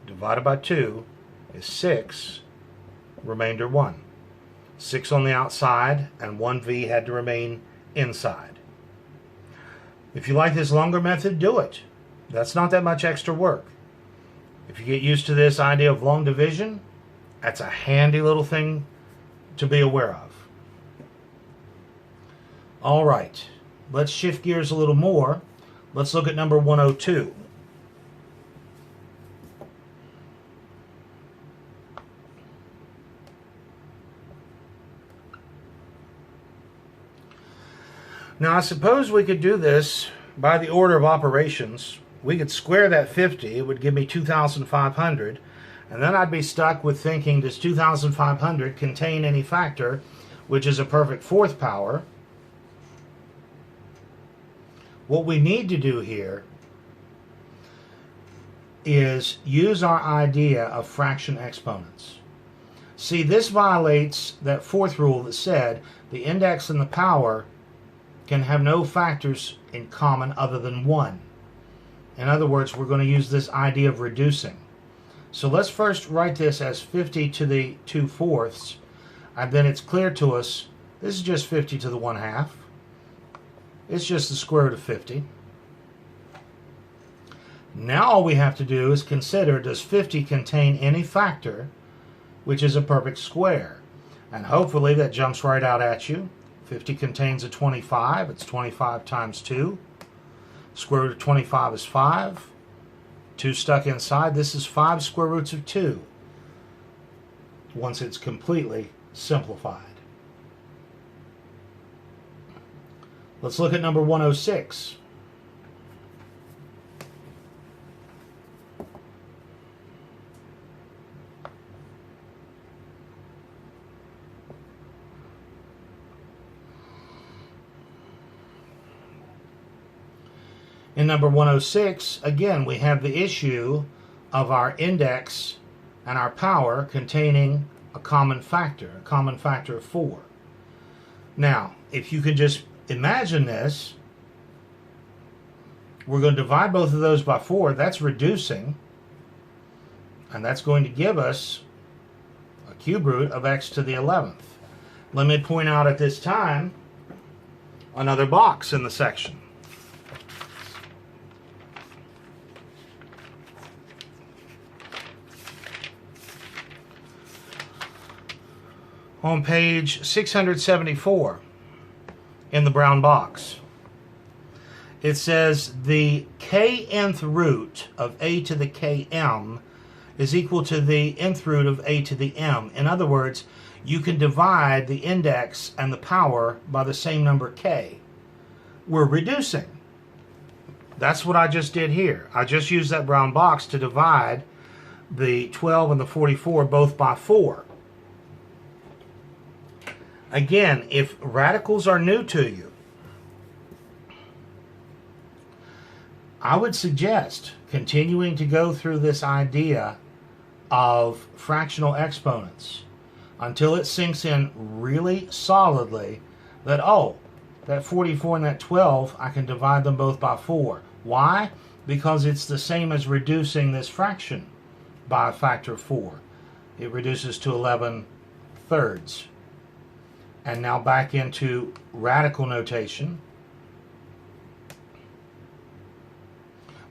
divided by 2 is 6, remainder 1. 6 on the outside, and 1v had to remain inside. If you like this longer method, do it. That's not that much extra work. If you get used to this idea of long division, that's a handy little thing to be aware of. All right, let's shift gears a little more. Let's look at number 102. Now, I suppose we could do this by the order of operations. We could square that 50. It would give me 2,500. And then I'd be stuck with thinking, does 2,500 contain any factor which is a perfect 4th power? What we need to do here is use our idea of fraction exponents. See, this violates that 4th rule that said the index and the power can have no factors in common other than 1. In other words, we're going to use this idea of reducing. So let's first write this as 50 to the 2/4, and then it's clear to us this is just 50 to the 1/2. It's just the square root of 50. Now all we have to do is consider, does 50 contain any factor which is a perfect square? And hopefully that jumps right out at you. 50 contains a 25. It's 25 times 2. Square root of 25 is 5. 2 stuck inside. This is 5 square roots of 2 once it's completely simplified. Let's look at number 106. In number 106, again, we have the issue of our index and our power containing a common factor of 4. Now, if you can just imagine this, we're going to divide both of those by 4. That's reducing. And that's going to give us a cube root of x to the 11th. Let me point out at this time another box in the section. On page 674 in the brown box, it says the knth root of a to the km is equal to the nth root of a to the m. In other words, you can divide the index and the power by the same number k. We're reducing. That's what I just did here. I just used that brown box to divide the 12 and the 44 both by 4. Again, if radicals are new to you, I would suggest continuing to go through this idea of fractional exponents until it sinks in really solidly that, oh, that 44 and that 12, I can divide them both by 4. Why? Because it's the same as reducing this fraction by a factor of 4. It reduces to 11 thirds. And now back into radical notation.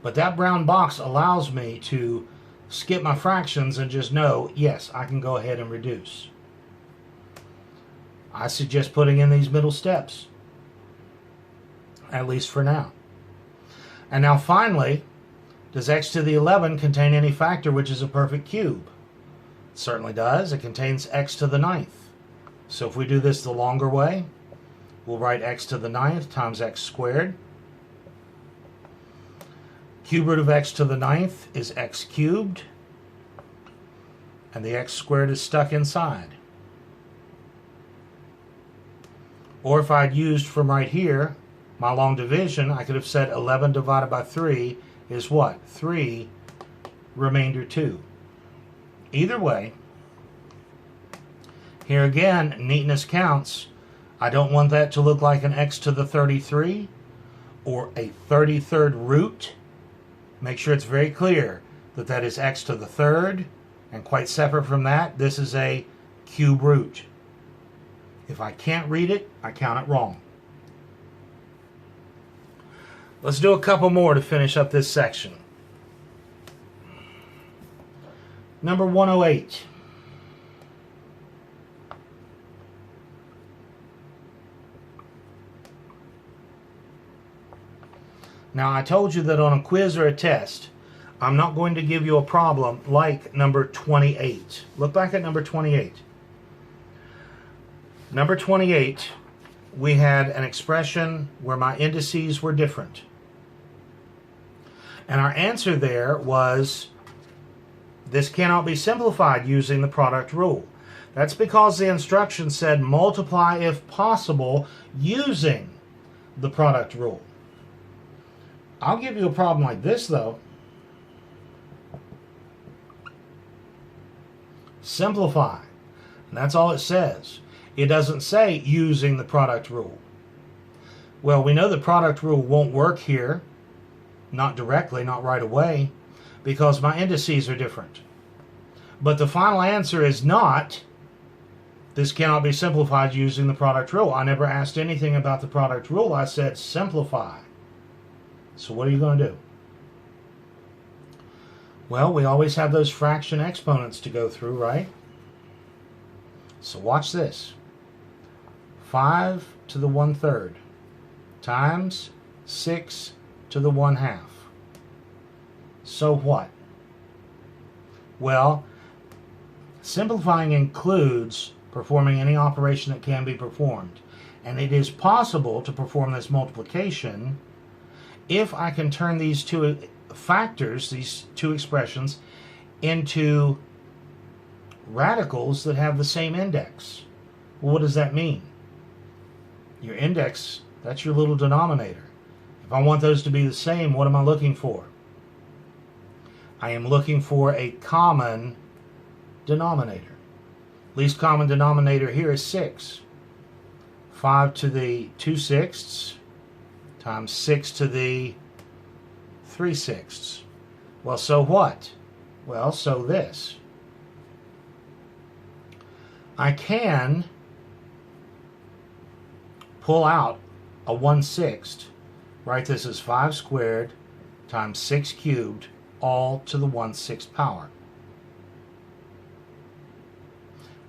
But that brown box allows me to skip my fractions and just know, yes, I can go ahead and reduce. I suggest putting in these middle steps, at least for now. And now finally, does x to the 11 contain any factor which is a perfect cube? It certainly does. It contains x to the 9th. So if we do this the longer way, we'll write x to the 9th times x squared. Cube root of x to the 9th is x cubed, and the x squared is stuck inside. Or if I'd used from right here my long division, I could have said 11 divided by 3 is what? 3 remainder 2. Either way, here again, neatness counts. I don't want that to look like an x to the 33 or a 33rd root. Make sure it's very clear that that is x to the 3rd, and quite separate from that, this is a cube root. If I can't read it, I count it wrong. Let's do a couple more to finish up this section. Number 108. Now, I told you that on a quiz or a test, I'm not going to give you a problem like number 28. Look back at number 28. Number 28, we had an expression where my indices were different. And our answer there was, this cannot be simplified using the product rule. That's because the instruction said multiply if possible using the product rule. I'll give you a problem like this, though. Simplify. And that's all it says. It doesn't say using the product rule. Well, we know the product rule won't work here. Not directly, not right away, because my indices are different. But the final answer is not, this cannot be simplified using the product rule. I never asked anything about the product rule. I said simplify. So what are you going to do? Well, we always have those fraction exponents to go through, right? So watch this. 5 to the 1/3 times 6 to the 1/2. So what? Well, simplifying includes performing any operation that can be performed. And it is possible to perform this multiplication if I can turn these two factors, these two expressions, into radicals that have the same index. Well, what does that mean? Your index, that's your little denominator. If I want those to be the same, what am I looking for? I am looking for a common denominator. Least common denominator here is 6. 5 to the 2/6 times 6 to the 3/6. Well, so what? Well, so this. I can pull out a 1/6, write this as 5 squared times 6 cubed, all to the 1/6 power,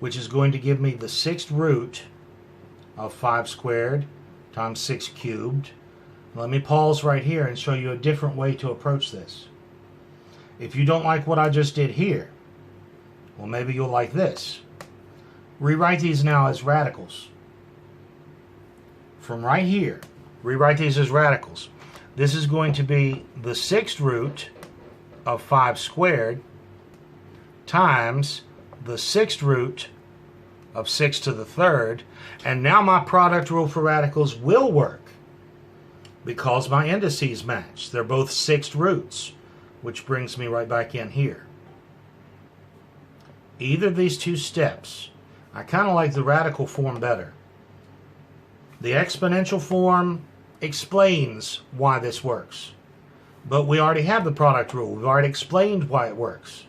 which is going to give me the 6th root of 5 squared times 6 cubed. Let me pause right here and show you a different way to approach this. If you don't like what I just did here, well, maybe you'll like this. Rewrite these now as radicals. From right here, rewrite these as radicals. This is going to be the 6th root of 5 squared times the 6th root of 6 to the 3rd. And now my product rule for radicals will work because my indices match. They're both 6th roots, which brings me right back in here. Either of these two steps, I kind of like the radical form better. The exponential form explains why this works. But we already have the product rule. We've already explained why it works.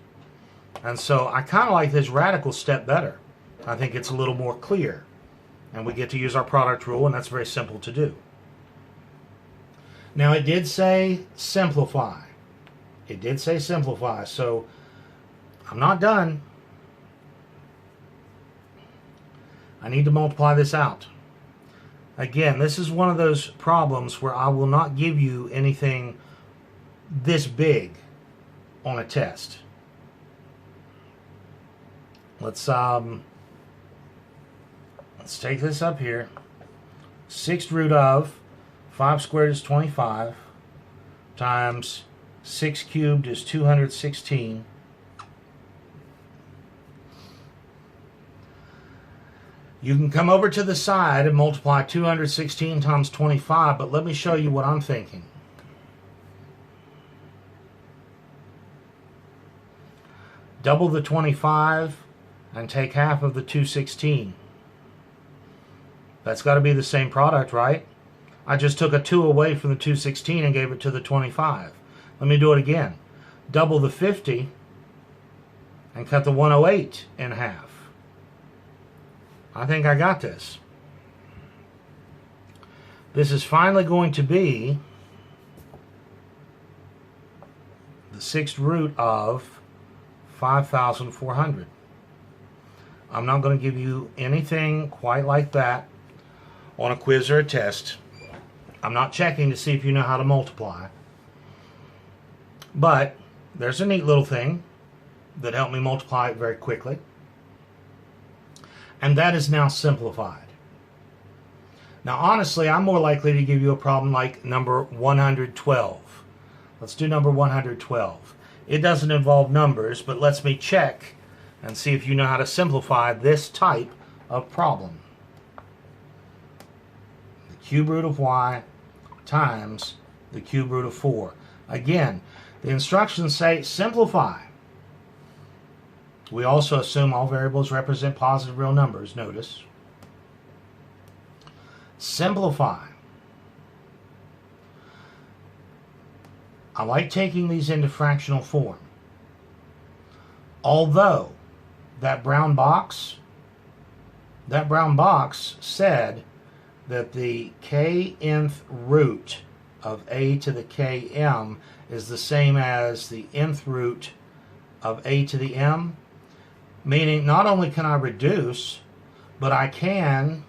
And so I kind of like this radical step better. I think it's a little more clear. And we get to use our product rule, and that's very simple to do. Now it did say simplify. It did say simplify, so I'm not done. I need to multiply this out. Again, this is one of those problems where I will not give you anything this big on a test. Let's take this up here. 6th root of 5 squared is 25 times 6 cubed is 216. You can come over to the side and multiply 216 times 25, but let me show you what I'm thinking. Double the 25 and take half of the 216. That's got to be the same product, right? I just took a 2 away from the 216 and gave it to the 25. Let me do it again. Double the 50 and cut the 108 in half. I think I got this. This is finally going to be the 6th root of 5,400. I'm not going to give you anything quite like that on a quiz or a test. I'm not checking to see if you know how to multiply. But there's a neat little thing that helped me multiply it very quickly. And that is now simplified. Now honestly, I'm more likely to give you a problem like number 112. Let's do number 112. It doesn't involve numbers, but lets me check and see if you know how to simplify this type of problem. The cube root of y times the cube root of 4. Again, the instructions say simplify. We also assume all variables represent positive real numbers, notice. Simplify. I like taking these into fractional form. Although that brown box said that the k-nth root of a to the km is the same as the nth root of a to the m, meaning not only can I reduce, but I can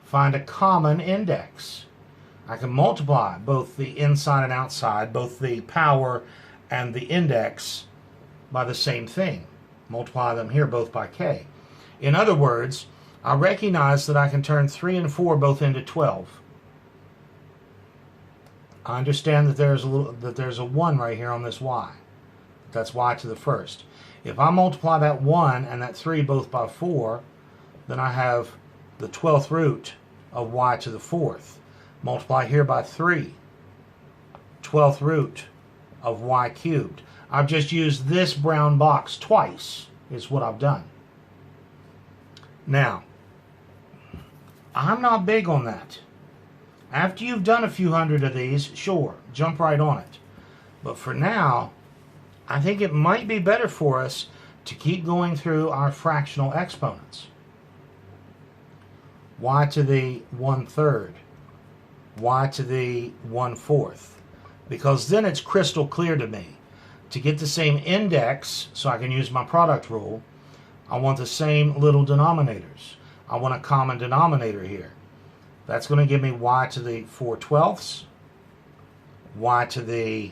find a common index. I can multiply both the inside and outside, both the power and the index, by the same thing. Multiply them here both by k. In other words, I recognize that I can turn 3 and 4 both into 12. I understand that there's a 1 right here on this y. That's y to the first. If I multiply that 1 and that 3 both by 4, then I have the 12th root of y to the 4th. Multiply here by 3. 12th root of y cubed. I've just used this brown box twice, is what I've done. Now, I'm not big on that. After you've done a few hundred of these, sure, jump right on it. But for now, I think it might be better for us to keep going through our fractional exponents. Y to the 1/3, y to the 1/4, because then it's crystal clear to me. To get the same index, so I can use my product rule, I want the same little denominators. I want a common denominator here. That's going to give me y to the 4/12, y to the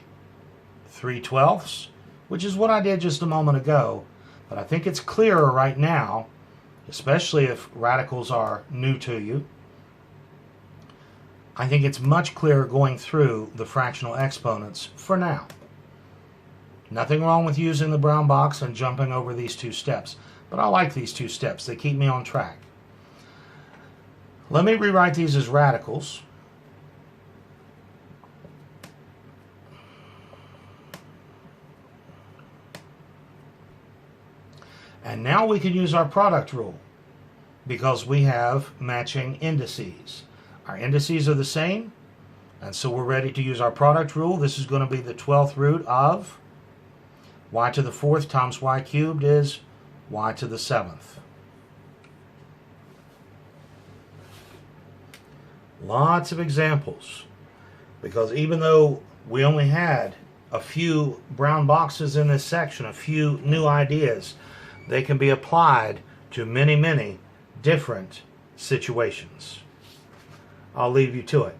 3/12, which is what I did just a moment ago. But I think it's clearer right now, especially if radicals are new to you. I think it's much clearer going through the fractional exponents for now. Nothing wrong with using the brown box and jumping over these two steps, but I like these two steps. They keep me on track. Let me rewrite these as radicals. And now we can use our product rule because we have matching indices. Our indices are the same, and so we're ready to use our product rule. This is going to be the 12th root of y to the 4th times y cubed is y to the 7th. Lots of examples, because even though we only had a few brown boxes in this section, a few new ideas, they can be applied to many, many different situations. I'll leave you to it.